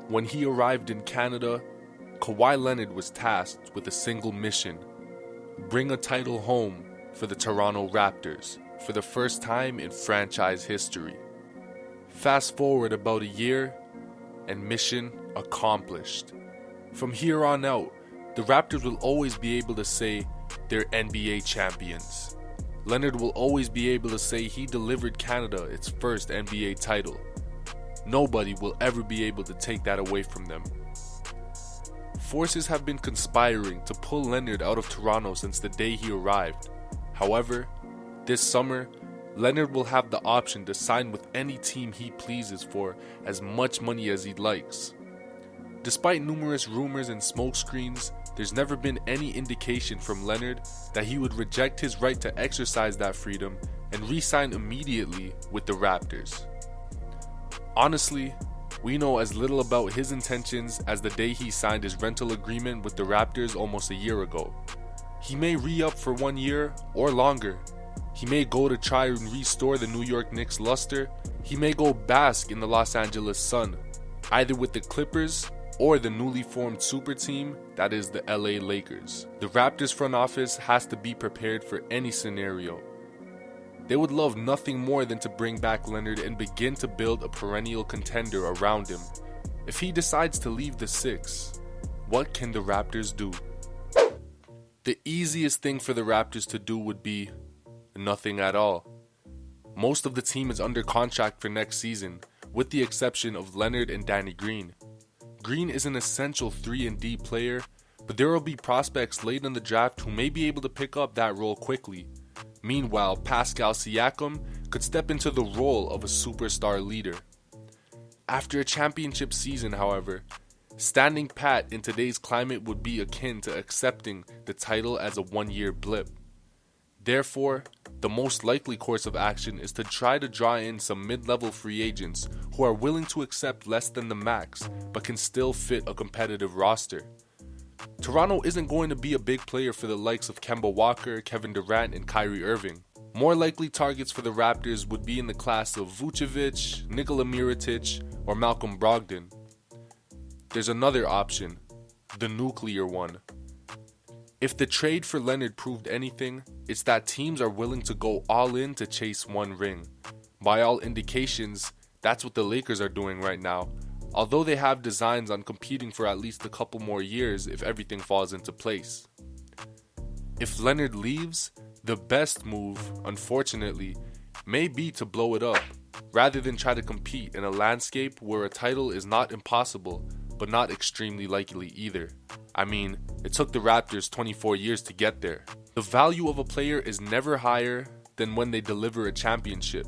When he arrived in Canada, Kawhi Leonard was tasked with a single mission: bring a title home for the Toronto Raptors for the first time in franchise history. Fast forward about a year, and mission accomplished. From here on out, the Raptors will always be able to say they're NBA champions. Leonard will always be able to say he delivered Canada its first NBA title. Nobody will ever be able to take that away from them. Forces have been conspiring to pull Leonard out of Toronto since the day he arrived. However, this summer, Leonard will have the option to sign with any team he pleases for as much money as he likes. Despite numerous rumors and smokescreens, there's never been any indication from Leonard that he would reject his right to exercise that freedom and re-sign immediately with the Raptors. Honestly, we know as little about his intentions as the day he signed his rental agreement with the Raptors almost a year ago. He may re-up for 1 year or longer. He may go to try and restore the New York Knicks' luster. He may go bask in the Los Angeles sun, either with the Clippers or the newly formed super team that is the LA Lakers. The Raptors front office has to be prepared for any scenario. They would love nothing more than to bring back Leonard and begin to build a perennial contender around him. If he decides to leave the Six, what can the Raptors do? The easiest thing for the Raptors to do would be nothing at all. Most of the team is under contract for next season, with the exception of Leonard and Danny Green. Green is an essential 3-and-D player, but there will be prospects late in the draft who may be able to pick up that role quickly. Meanwhile, Pascal Siakam could step into the role of a superstar leader. After a championship season, however, standing pat in today's climate would be akin to accepting the title as a 1-year blip. Therefore, the most likely course of action is to try to draw in some mid-level free agents who are willing to accept less than the max but can still fit a competitive roster. Toronto isn't going to be a big player for the likes of Kemba Walker, Kevin Durant, and Kyrie Irving. More likely targets for the Raptors would be in the class of Vucevic, Nikola Mirotic, or Malcolm Brogdon. There's another option, the nuclear one. If the trade for Leonard proved anything, it's that teams are willing to go all in to chase one ring. By all indications, that's what the Lakers are doing right now, although they have designs on competing for at least a couple more years if everything falls into place. If Leonard leaves, the best move, unfortunately, may be to blow it up, rather than try to compete in a landscape where a title is not impossible, but not extremely likely either. I mean, it took the Raptors 24 years to get there. The value of a player is never higher than when they deliver a championship.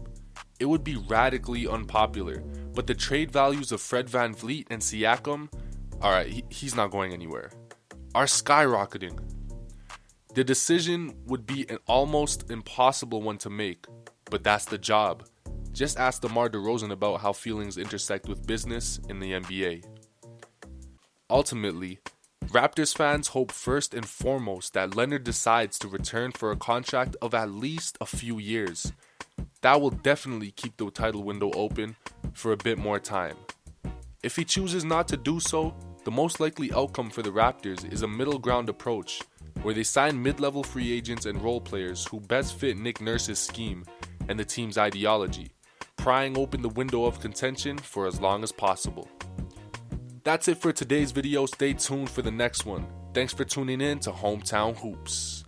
It would be radically unpopular, but the trade values of Fred VanVleet and Siakam, alright, he's not going anywhere, are skyrocketing. The decision would be an almost impossible one to make, but that's the job. Just ask DeMar DeRozan about how feelings intersect with business in the NBA. Ultimately, Raptors fans hope first and foremost that Leonard decides to return for a contract of at least a few years. That will definitely keep the title window open for a bit more time. If he chooses not to do so, the most likely outcome for the Raptors is a middle ground approach, where they sign mid-level free agents and role players who best fit Nick Nurse's scheme and the team's ideology, prying open the window of contention for as long as possible. That's it for today's video. Stay tuned for the next one. Thanks for tuning in to Hometown Hoops.